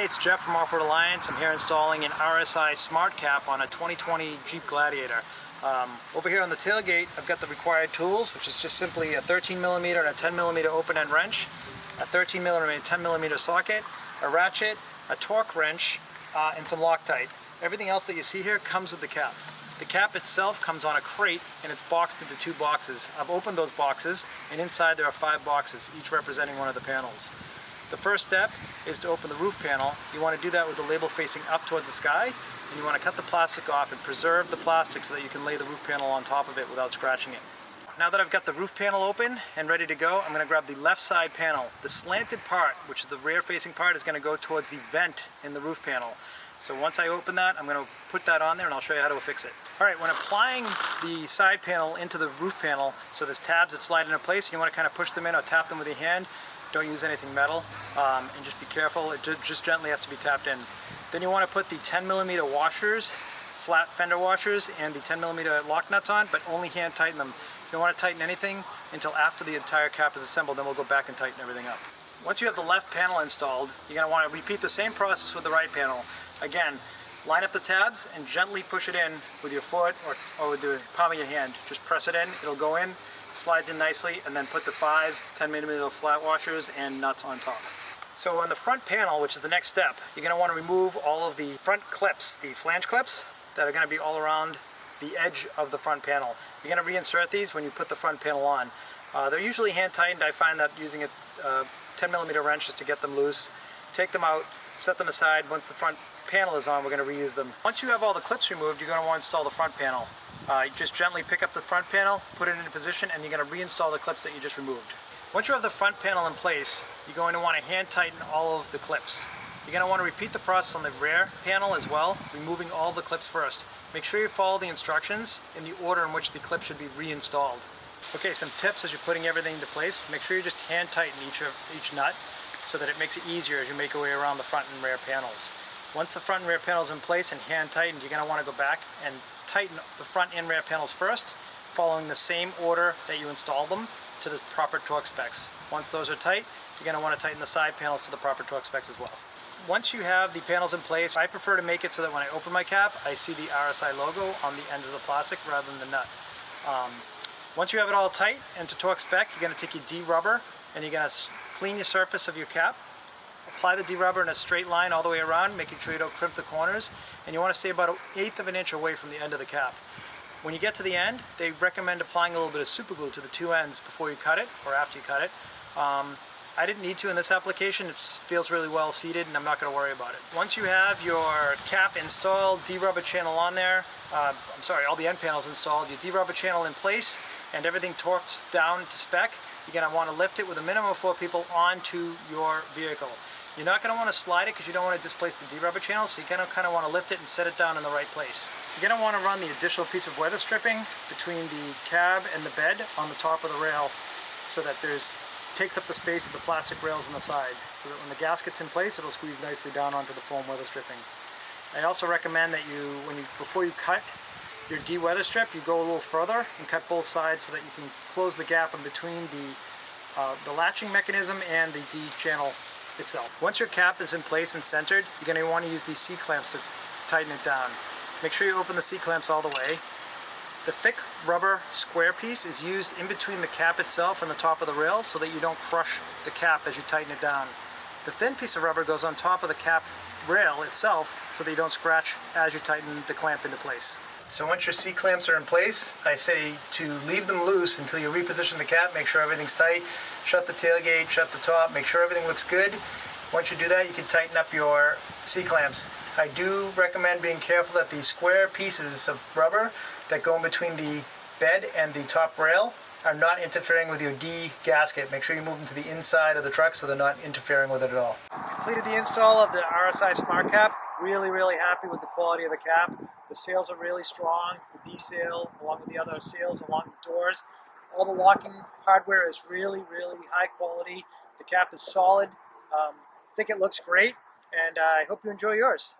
it's Jeff from Offroad Alliance. I'm here installing an RSI SmartCap on a 2020 Jeep Gladiator. Over here on the tailgate, I've got the required tools, which is just simply a 13mm and a 10mm open-end wrench, a 13mm and 10mm socket, a ratchet, a torque wrench, and some Loctite. Everything else that you see here comes with the cap. The cap itself comes on a crate and it's boxed into 2 boxes. I've opened those boxes and inside there are 5 boxes, each representing one of the panels. The first step is to open the roof panel. You want to do that with the label facing up towards the sky, and you want to cut the plastic off and preserve the plastic so that you can lay the roof panel on top of it without scratching it. Now that I've got the roof panel open and ready to go, I'm going to grab the left side panel. The slanted part, which is the rear facing part, is going to go towards the vent in the roof panel. So once I open that, I'm going to put that on there and I'll show you how to affix it. Alright, when applying the side panel into the roof panel, so there's tabs that slide into place, and you want to kind of push them in or tap them with your hand. Don't use anything metal, and just be careful. It just gently has to be tapped in. Then you want to put the 10mm washers, flat fender washers, and the 10mm lock nuts on, but only hand tighten them. You don't want to tighten anything until after the entire cap is assembled, then we'll go back and tighten everything up. Once you have the left panel installed, you're going to want to repeat the same process with the right panel. Again, line up the tabs and gently push it in with your foot or with the palm of your hand. Just press it in, it'll go in, slides in nicely, and then put the 5 10mm flat washers and nuts on top. So on the front panel, which is the next step, you're going to want to remove all of the front clips, the flange clips that are going to be all around the edge of the front panel. You're going to reinsert these when you put the front panel on. They're usually hand tightened. I find that using a 10mm wrench just to get them loose. Take them out, set them aside. Once the front panel is on, we're going to reuse them. Once you have all the clips removed, you're going to want to install the front panel. You just gently pick up the front panel, put it into position, and you're going to reinstall the clips that you just removed. Once you have the front panel in place, you're going to want to hand tighten all of the clips. You're going to want to repeat the process on the rear panel as well, removing all the clips first. Make sure you follow the instructions in the order in which the clip should be reinstalled. Okay, some tips as you're putting everything into place. Make sure you just hand tighten each nut so that it makes it easier as you make your way around the front and rear panels. Once the front and rear panels in place and hand tightened, you're going to want to go back and tighten the front and rear panels first, following the same order that you installed them to the proper torque specs. Once those are tight, you're going to want to tighten the side panels to the proper torque specs as well. Once you have the panels in place, I prefer to make it so that when I open my cap, I see the RSI logo on the ends of the plastic rather than the nut. Once you have it all tight and to torque spec, you're going to take your D-rubber and you're going to clean your surface of your cap. Apply the D-rubber in a straight line all the way around, making sure you don't crimp the corners, and you want to stay about 1/8 of an inch away from the end of the cap. When you get to the end, they recommend applying a little bit of super glue to the 2 ends before you cut it, or after you cut it. I didn't need to in this application. It feels really well seated and I'm not going to worry about it. Once you have your cap installed, D-rubber channel on there, all the end panels installed, your D-rubber channel in place, and everything torques down to spec, you're going to want to lift it with a minimum of 4 people onto your vehicle. You're not going to want to slide it because you don't want to displace the D-rubber channel, so you're going to kind of want to lift it and set it down in the right place. You're going to want to run the additional piece of weather stripping between the cab and the bed on the top of the rail so that takes up the space of the plastic rails on the side, so that when the gasket's in place, it'll squeeze nicely down onto the foam weather stripping. I also recommend that before you cut your de-weather strip, you go a little further and cut both sides so that you can close the gap in between the latching mechanism and the D-channel itself. Once your cap is in place and centered, you're going to want to use these C-clamps to tighten it down. Make sure you open the C-clamps all the way. The thick rubber square piece is used in between the cap itself and the top of the rail so that you don't crush the cap as you tighten it down. The thin piece of rubber goes on top of the cap rail itself so that you don't scratch as you tighten the clamp into place. So once your C-clamps are in place, I say to leave them loose until you reposition the cap, make sure everything's tight, shut the tailgate, shut the top, make sure everything looks good. Once you do that, you can tighten up your C-clamps. I do recommend being careful that the square pieces of rubber that go in between the bed and the top rail are not interfering with your D gasket. Make sure you move them to the inside of the truck so they're not interfering with it at all. Completed the install of the RSI SmartCap. Really happy with the quality of the cap. The sails are really strong. The D sail, along with the other sails along the doors. All the locking hardware is really high quality. The cap is solid. I think it looks great, and I hope you enjoy yours.